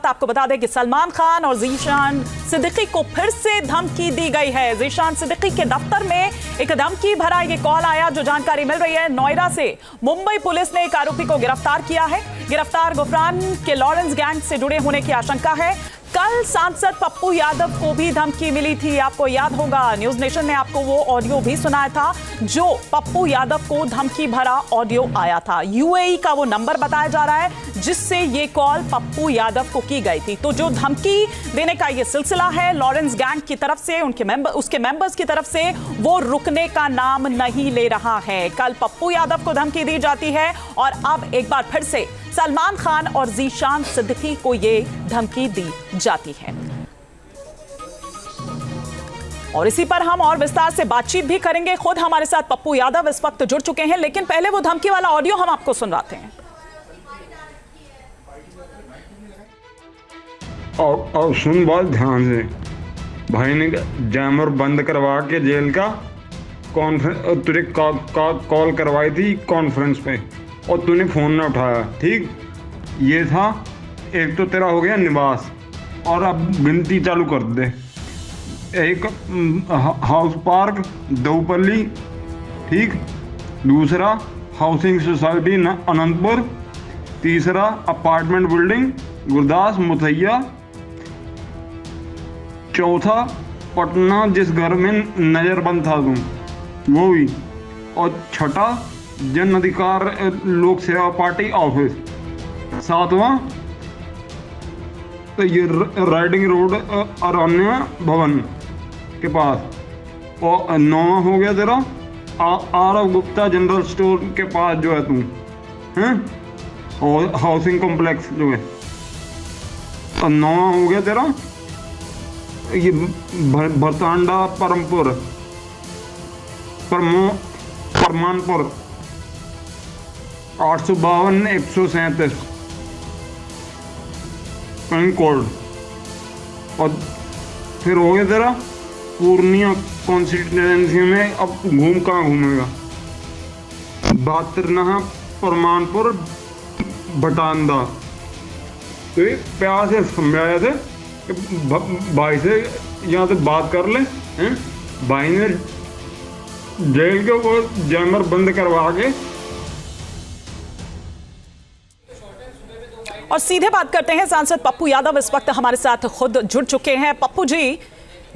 आपको बता दें कि सलमान खान और ज़ीशान सिद्दीकी को फिर से धमकी दी गई है। ज़ीशान सिद्दीकी के दफ्तर में एक धमकी भरा ये कॉल आया। जो जानकारी मिल रही है, नोएडा से मुंबई पुलिस ने एक आरोपी को गिरफ्तार किया है। गिरफ्तार गुफरान के लॉरेंस गैंग से जुड़े होने की आशंका है। कल सांसद पप्पू यादव को भी धमकी मिली थी। आपको याद होगा, न्यूज नेशन ने आपको वो ऑडियो भी सुनाया था जो पप्पू यादव को धमकी भरा ऑडियो आया था। यूएई का वो नंबर बताया जा रहा है जिससे ये कॉल पप्पू यादव को की गई थी। तो जो धमकी देने का ये सिलसिला है लॉरेंस गैंग की तरफ से, उसके मेंबर्स की तरफ से, वो रुकने का नाम नहीं ले रहा है। कल पप्पू यादव को धमकी दी जाती है और अब एक बार फिर से सलमान खान और ज़ीशान सिद्दीकी को ये धमकी दी जाती है। और इसी पर हम और विस्तार से बातचीत भी करेंगे। खुद हमारे साथ पप्पू यादव इस वक्त जुड़ चुके हैं, लेकिन पहले वो धमकी वाला ऑडियो हम आपको सुनवाते हैं। और सुन बात ध्यान से, भाई ने जैमर बंद करवा के जेल का कॉन्फ्रेंस तुझे कॉल करवाई थी कॉन्फ्रेंस पे और तूने फोन ना उठाया। ठीक, ये था एक तो तेरा हो गया निवास, और अब गिनती चालू कर दे। एक हाउस पार्क दऊपल्ली, ठीक, दूसरा हाउसिंग सोसाइटी अनंतपुर, तीसरा अपार्टमेंट बिल्डिंग गुरदास मुथैया, चौथा पटना जिस घर में नजरबंद था तुम वो भी, और छठा जन अधिकार लोक सेवा पार्टी ऑफिस, सातवां तो ये राइडिंग रोड अरण्य भवन के पास, और नौवां हो गया तेरा आरव गुप्ता जनरल स्टोर के पास जो है तुम हैं, और हाउसिंग कॉम्प्लेक्स जो है, और नौवां हो गया तेरा ये भरतांडा परमपुर परमानपुर 852 137 पिन कोड, और फिर हो गया तेरा पूर्णिया कॉन्स्टिट्यूएंसी में अब कहाँ घूमेगा, बातरनाहा परमानपुर भटांदा। तो ये प्यार से समझाया थे कि भाई से यहाँ से बात कर ले हैं। भाई ने जेल के वो जैमर बंद करवा के। और सीधे बात करते हैं, सांसद पप्पू यादव इस वक्त हमारे साथ खुद जुड़ चुके हैं। पप्पू जी,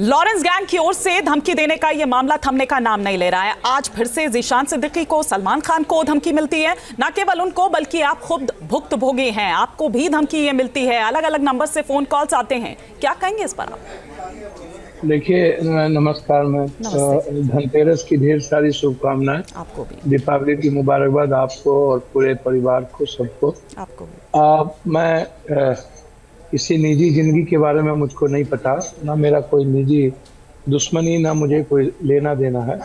लॉरेंस गैंग की ओर से धमकी देने का यह मामला थमने का नाम नहीं ले रहा है। आज फिर से ज़ीशान सिद्दीकी को, सलमान खान को धमकी मिलती है। न केवल उनको बल्कि आप खुद भुक्तभोगी हैं, आपको भी धमकी ये मिलती है। अलग अलग नंबर से फोन कॉल्स आते हैं, क्या कहेंगे इस पर आप? देखिए, नमस्कार। मैं धनतेरस की ढेर सारी शुभकामनाएं आपको भी, दीपावली की मुबारकबाद आपको और पूरे परिवार को, सबको। आपको भी। मैं किसी निजी जिंदगी के बारे में मुझको नहीं पता, ना मेरा कोई निजी दुश्मनी, ना मुझे कोई लेना देना है।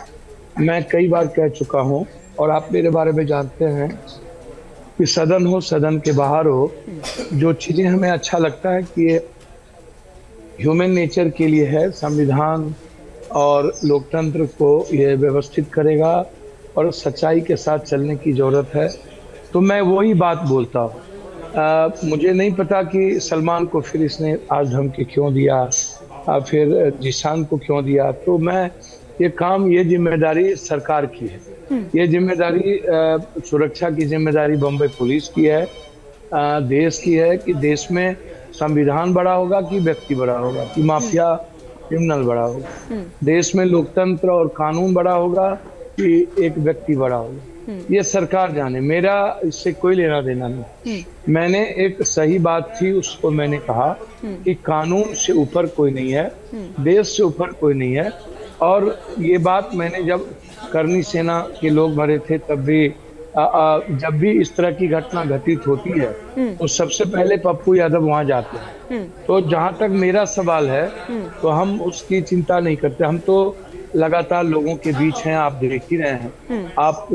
मैं कई बार कह चुका हूं, और आप मेरे बारे में जानते हैं कि सदन हो, सदन के बाहर हो, जो चीज़ें हमें अच्छा लगता है कि ये ह्यूमन नेचर के लिए है, संविधान और लोकतंत्र को ये व्यवस्थित करेगा और सच्चाई के साथ चलने की ज़रूरत है, तो मैं वही बात बोलता हूँ। मुझे नहीं पता कि सलमान को फिर इसने आज धमकी क्यों दिया, फिर ज़ीशान को क्यों दिया। तो मैं ये जिम्मेदारी सरकार की है, ये जिम्मेदारी सुरक्षा की जिम्मेदारी बम्बई पुलिस की है, देश की है कि देश में संविधान बड़ा होगा कि व्यक्ति बड़ा होगा, कि माफिया क्रिमिनल बड़ा होगा, देश में लोकतंत्र और कानून बड़ा होगा कि एक व्यक्ति बड़ा होगा। ये सरकार जाने, मेरा इससे कोई लेना देना नहीं। मैंने एक सही बात थी उसको मैंने कहा कि कानून से ऊपर कोई नहीं है, देश से ऊपर कोई नहीं है। और ये बात मैंने जब करनी सेना के लोग भरे थे तब भी, जब भी इस तरह की घटना घटित होती है तो सबसे पहले पप्पू यादव वहां जाते हैं। तो जहां तक मेरा सवाल है तो हम उसकी चिंता नहीं करते, हम तो लगातार लोगों के बीच हैं, आप देख ही रहे हैं। आप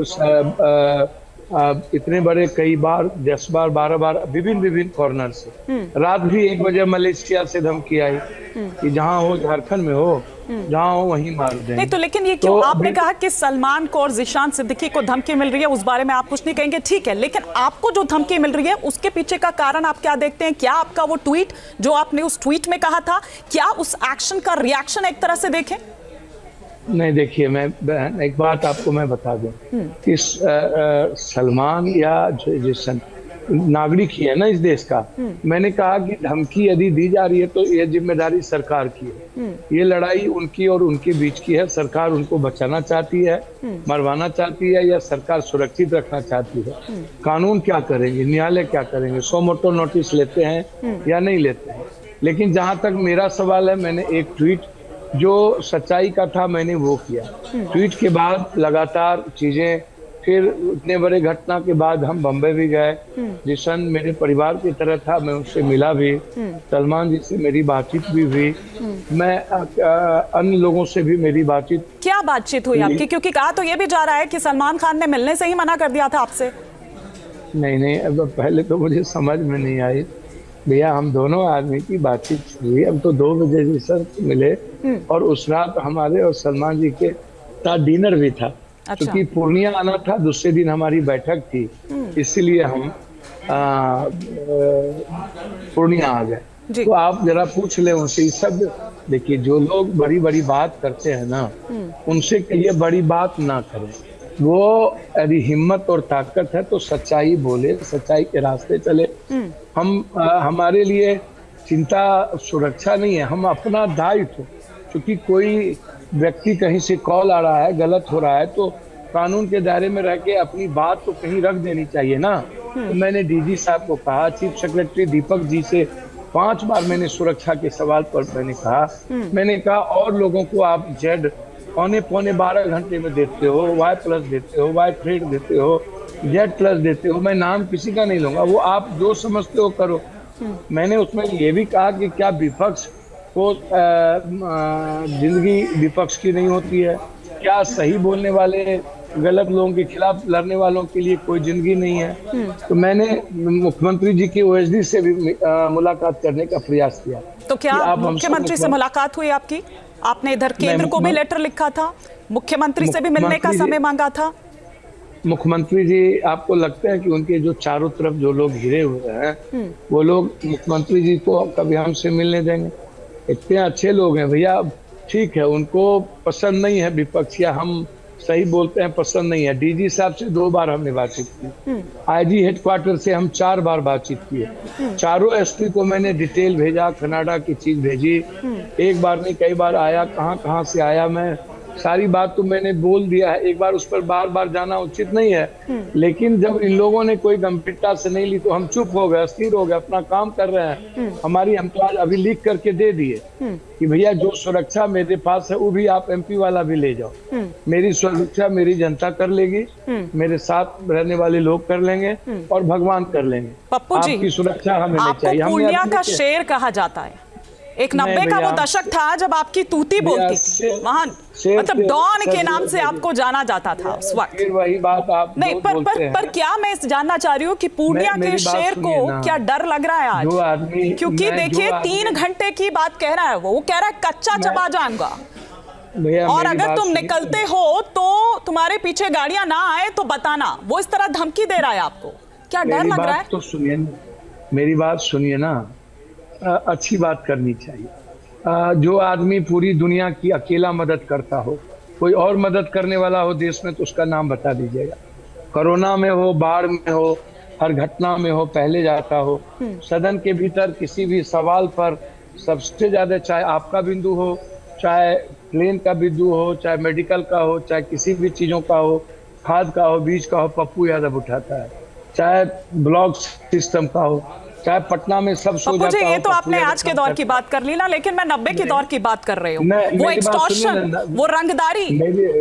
इतने बड़े कई बार 10 बार 12 बार विभिन्न कॉर्नर से, रात भी 1 बजे मलेशिया से धमकी आई कि जहां हो, झारखंड में हो जहाँ हो वहीं मार देंगे। नहीं तो लेकिन ये क्यों आपने कहा कि सलमान को और ज़ीशान सिद्दीकी को धमकी मिल रही है, उस बारे में आप कुछ नहीं कहेंगे, ठीक है, लेकिन आपको जो धमकी मिल रही है उसके पीछे का कारण आप क्या देखते हैं? क्या आपका वो ट्वीट जो आपने उस ट्वीट में कहा था, क्या उस एक्शन का रिएक्शन एक तरह से देखें? नहीं, देखिए, मैं एक बात आपको मैं बता दूं कि सलमान या जिस नागरिक ही है ना इस देश का, मैंने कहा कि धमकी यदि दी जा रही है तो ये जिम्मेदारी सरकार की है। ये लड़ाई उनकी और उनके बीच की है। सरकार उनको बचाना चाहती है, मरवाना चाहती है, या सरकार सुरक्षित रखना चाहती है। कानून क्या करेंगे, न्यायालय क्या करेंगे, सो मोटो नोटिस लेते हैं या नहीं लेते हैं। लेकिन जहां तक मेरा सवाल है, मैंने एक ट्वीट जो सच्चाई का था मैंने वो किया। ट्वीट के बाद लगातार चीजें, फिर इतने बड़े घटना के बाद हम बम्बई भी गए। जिशन मेरे परिवार की तरह था, मैं उससे मिला भी। सलमान जी से मेरी बातचीत भी हुई। मैं अन्य लोगों से भी मेरी बातचीत। क्या बातचीत हुई आपकी? क्योंकि कहा तो ये भी जा रहा है कि सलमान खान ने मिलने से ही मना कर दिया था आपसे। नहीं, अब पहले तो मुझे समझ में नहीं आई भैया, हम दोनों आदमी की बातचीत हुई। हम तो 2 बजे जिशन मिले और उस रात हमारे और सलमान जी के साथ डिनर भी था। अच्छा। क्योंकि पूर्णिया आना था, दूसरे दिन हमारी बैठक थी, इसलिए हम पूर्णिया आ गए। तो आप जरा पूछ ले उनसे सब। देखिए, जो लोग बड़ी बड़ी बात करते हैं ना, उनसे कहिए बड़ी बात ना करें। वो यदि हिम्मत और ताकत है तो सच्चाई बोले, सच्चाई के रास्ते चले। हमारे लिए चिंता सुरक्षा नहीं है, हम अपना दायित्व, क्योंकि कोई व्यक्ति कहीं से कॉल आ रहा है, गलत हो रहा है, तो कानून के दायरे में रह के अपनी बात तो कहीं रख देनी चाहिए ना। तो मैंने डीजी साहब को कहा, चीफ सेक्रेटरी दीपक जी से 5 बार मैंने सुरक्षा के सवाल पर मैंने कहा और लोगों को आप जेड पौने 12 घंटे में देते हो, वाई प्लस देते हो, वाई फ्रेड देते हो, जेड प्लस देते हो। मैं नाम किसी का नहीं लूंगा, वो आप जो समझते हो करो। मैंने उसमें ये भी कहा कि क्या विपक्ष को जिंदगी विपक्ष की नहीं होती है? क्या सही बोलने वाले गलत लोगों के खिलाफ लड़ने वालों के लिए कोई जिंदगी नहीं है? तो मैंने मुख्यमंत्री जी के ओएसडी से भी मुलाकात करने का प्रयास किया। तो क्या मुख्यमंत्री से मुलाकात हुई आपकी? आपने इधर केंद्र को भी लेटर लिखा था, मुख्यमंत्री से भी मिलने का समय मांगा था। मुख्यमंत्री जी, आपको लगता है कि उनके जो चारों तरफ जो लोग घिरे हुए हैं, वो लोग मुख्यमंत्री जी को कभी हमसे मिलने देंगे? इतने अच्छे लोग हैं भैया। ठीक है, उनको पसंद नहीं है विपक्ष, या हम सही बोलते हैं पसंद नहीं है। डीजी साहब से 2 बार हमने बातचीत की, आईजी हेडक्वार्टर से हम 4 बार बातचीत किए। चारों एसपी को मैंने डिटेल भेजा, कनाडा की चीज भेजी। एक बार नहीं, कई बार आया, कहाँ से आया, मैं सारी बात तो मैंने बोल दिया है। एक बार उस पर बार बार जाना उचित नहीं है। लेकिन जब इन लोगों ने कोई गंभीरता से नहीं ली तो हम चुप हो गए, अस्थिर हो गए, अपना काम कर रहे हैं। हम तो आज अभी लिख करके दे दिए कि भैया जो सुरक्षा मेरे पास है वो भी आप एमपी वाला भी ले जाओ। मेरी सुरक्षा मेरी जनता कर लेगी, मेरे साथ रहने वाले लोग कर लेंगे और भगवान कर लेंगे। पप्पू जी, आपकी सुरक्षा हमें नहीं चाहिए। पूर्णिया का शेर कहा जाता है। एक 90 का वो दशक था जब आपकी तूती बोलती थी, महान, मतलब डॉन के नाम से आपको जाना जाता था उस वक्त। वही बात आप नहीं, पर क्या मैं जानना चाह रही हूँ कि पूर्णिया के शेर को क्या डर लग रहा है आज? क्योंकि देखिए 3 घंटे की बात कह रहा है, वो कह रहा है कच्चा चबा जाऊंगा, और अगर तुम निकलते हो तो तुम्हारे पीछे गाड़ियां ना आए तो बताना। वो इस तरह धमकी दे रहा है आपको, क्या डर लग रहा है? तो सुनिए, मेरी बात सुनिए ना, अच्छी बात करनी चाहिए। जो आदमी पूरी दुनिया की अकेला मदद करता हो, कोई और मदद करने वाला हो देश में, तो उसका नाम बता दीजिएगा। कोरोना में हो, बाढ़ में हो, हर घटना में हो, पहले जाता हो। सदन के भीतर किसी भी सवाल पर सबसे ज्यादा, चाहे आपका बिंदु हो, चाहे प्लेन का बिंदु हो, चाहे मेडिकल का हो, चाहे किसी भी चीजों का हो, खाद का हो, बीज का हो, पप्पू यादव उठाता है। चाहे ब्लॉक सिस्टम का हो, चाहे पटना में सब सो जाता हो। ये तो आपने आज के दौर की बात कर ली ना, लेकिन मैं 90 के दौर की बात कर रही हूँ। वो एक्सटॉर्शन, वो रंगदारी,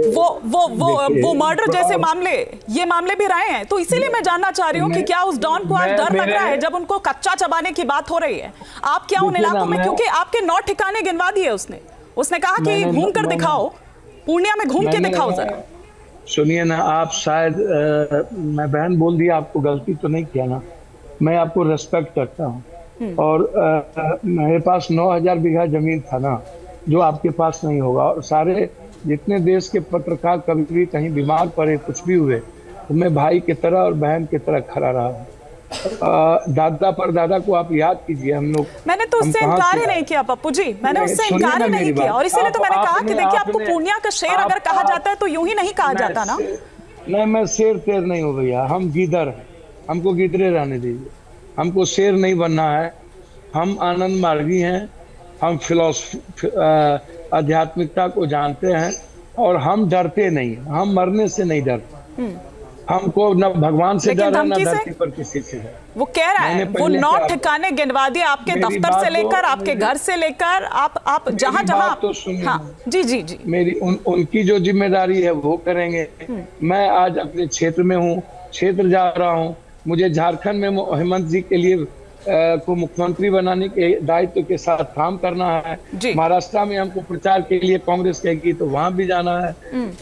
वो मर्डर जैसे मामले, ये मामले भी रहे हैं। तो इसीलिए मैं जानना चाह रही हूँ कि क्या उस डॉन को आज डर लग रहा है जब उनको कच्चा चबाने की बात हो रही है? आप क्या उन इलाकों में, क्योंकि आपके 9 ठिकाने गिनवा दिए उसने कहा कि घूम कर दिखाओ, पूर्णिया में घूम के दिखाओ जरा। सुनिए ना, आप शायद मैं बहन बोल दिया, आपको गलती तो नहीं किया ना, मैं आपको रेस्पेक्ट करता हूँ। और मेरे पास 9000 बीघा जमीन था ना, जो आपके पास नहीं होगा। और सारे जितने देश के पत्रकार कभी भी कहीं बीमार पड़े, कुछ भी हुए, तो मैं भाई की तरह और बहन की तरह खड़ा रहा हूँ। दादा पर दादा को आप याद कीजिए, हम लोग, मैंने तो उससे इनकार ही नहीं किया पप्पू जी, मैंने उससे इनकार ही नहीं किया, और इसीलिए तो मैंने कहा कि देखिए आपको पूर्णिया का शेर अगर कहा जाता है तो यूं ही नहीं कहा जाता ना। नहीं, मैं शेर तेर नहीं हो भैया, हम गीदड़ हैं, हमको गीदड़े रहने दीजिए, हमको शेर नहीं बनना है। हम आनंद मार्गी हैं, हम फिलॉसफी आध्यात्मिकता को जानते हैं और हम डरते नहीं, हम मरने से नहीं डरते। हमको न भगवान से डर है, न धरती पर किसी से है। वो कह रहा है, वो 9 ठिकाने गिनवा दिए, आपके दफ्तर से लेकर, आपके घर से लेकर, आप जहां जहां। तो सुनिए, हाँ, जी जी जी, मेरी उनकी जो जिम्मेदारी है वो करेंगे। मैं आज अपने क्षेत्र में हूँ, क्षेत्र जा रहा हूँ। मुझे झारखंड में हेमंत जी के लिए को मुख्यमंत्री बनाने के दायित्व के साथ काम करना है। महाराष्ट्र में हमको प्रचार के लिए कांग्रेस कहेगी तो वहां भी जाना है।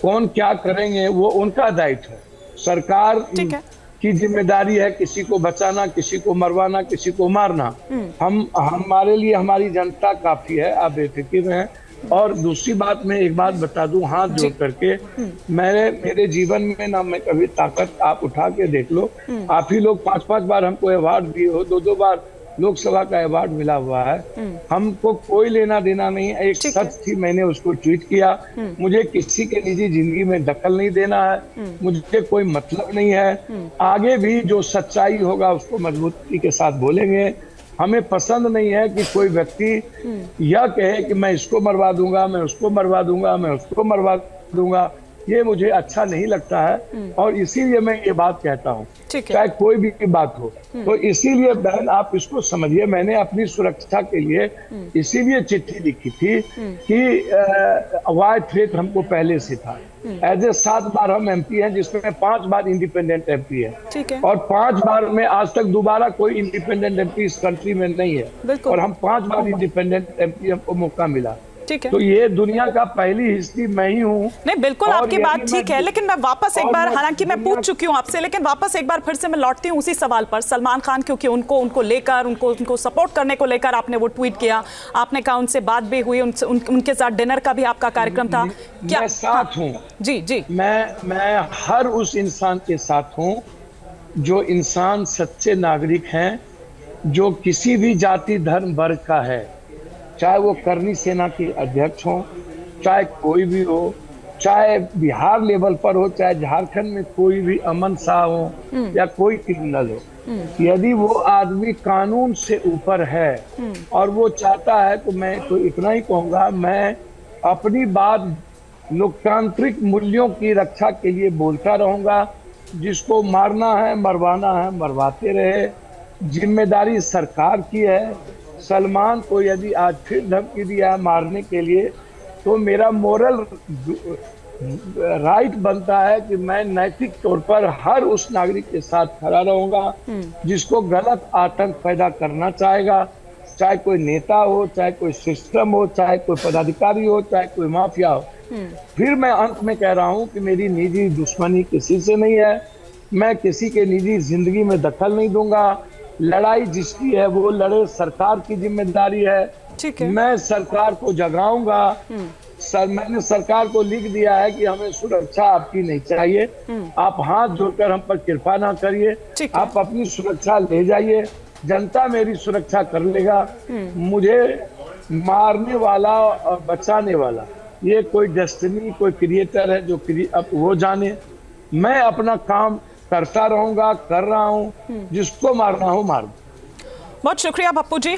कौन क्या करेंगे वो उनका दायित्व है। सरकार की जिम्मेदारी है किसी को बचाना, किसी को मरवाना, किसी को मारना। हमारे लिए हमारी जनता काफी है, आप बेफिक्र हैं। और दूसरी बात, मैं एक बात बता दूं हाथ जोड़ करके, मेरे जीवन में ना मैं कभी ताकत, आप उठा के देख लो, आप ही लोग 5-5 बार हमको अवार्ड दिए हो, 2-2 बार लोकसभा का अवार्ड मिला हुआ है। हमको कोई लेना देना नहीं है। एक सच थी, मैंने उसको ट्वीट किया। मुझे किसी के निजी जिंदगी में दखल नहीं देना है, मुझे कोई मतलब नहीं है। आगे भी जो सच्चाई होगा उसको मजबूती के साथ बोलेंगे। हमें पसंद नहीं है कि कोई व्यक्ति यह कहे कि मैं इसको मरवा दूंगा, मैं उसको मरवा दूंगा, मैं उसको मरवा दूंगा। ये मुझे अच्छा नहीं लगता है और इसीलिए मैं ये बात कहता हूँ, चाहे कोई भी बात हो। तो इसीलिए बहन आप इसको समझिए, मैंने अपनी सुरक्षा के लिए इसीलिए चिट्ठी लिखी थी कि वाई थ्रेट हमको पहले से था। एज ए 7 बार हम एमपी हैं, जिसमें 5 बार इंडिपेंडेंट एमपी है और 5 बार में आज तक दोबारा कोई इंडिपेंडेंट एमपी इस कंट्री में नहीं है। और हम 5 बार इंडिपेंडेंट एमपी हमको मौका मिला। तो ये दुनिया का पहली हिस्ट्री मैं ही हूँ। नहीं, बिल्कुल आपकी बात ठीक है, लेकिन मैं वापस एक बार, हालांकि मैं पूछ चुकी हूँ आपसे, लेकिन वापस एक बार फिर से मैं लौटती हूँ उसी सवाल पर। सलमान खान, क्योंकि उनको लेकर, उनको सपोर्ट करने को लेकर आपने वो ट्वीट किया, आपने कहा उनसे बात भी हुई, उनके साथ डिनर का भी आपका कार्यक्रम था। क्या मैं साथ हूँ? जी जी, मैं हर उस इंसान के साथ हूँ जो इंसान सच्चे नागरिक हैं, जो किसी भी जाति धर्म वर्ग का है, चाहे वो करनी सेना के अध्यक्ष हो, चाहे कोई भी हो, चाहे बिहार लेवल पर हो, चाहे झारखंड में कोई भी अमन शाह हो या कोई क्रिमिनल हो। यदि वो आदमी कानून से ऊपर है और वो चाहता है, तो मैं तो इतना ही कहूँगा, मैं अपनी बात लोकतांत्रिक मूल्यों की रक्षा के लिए बोलता रहूँगा। जिसको मारना है, मरवाना है, मरवाते रहे। जिम्मेदारी सरकार की है। सलमान को यदि आज फिर धमकी दिया है मारने के लिए, तो मेरा मोरल राइट बनता है कि मैं नैतिक तौर पर हर उस नागरिक के साथ खड़ा रहूंगा जिसको गलत आतंक पैदा करना चाहेगा, चाहे कोई नेता हो, चाहे कोई सिस्टम हो, चाहे कोई पदाधिकारी हो, चाहे कोई माफिया हो। फिर मैं अंत में कह रहा हूं कि मेरी निजी दुश्मनी किसी से नहीं है, मैं किसी के निजी जिंदगी में दखल नहीं दूंगा। लड़ाई जिसकी है वो लड़े, सरकार की जिम्मेदारी है। मैं सरकार को जगाऊंगा। मैंने सरकार को लिख दिया है कि हमें सुरक्षा आपकी नहीं चाहिए, आप हाथ जोड़कर हम पर कृपा ना करिए, आप अपनी सुरक्षा ले जाइए, जनता मेरी सुरक्षा कर लेगा। मुझे मारने वाला और बचाने वाला ये कोई डेस्टिनी, कोई क्रिएटर है जो अब वो जाने। मैं अपना काम करता रहूंगा, कर रहा हूं, जिसको मारना हो मार। बहुत शुक्रिया पप्पू जी।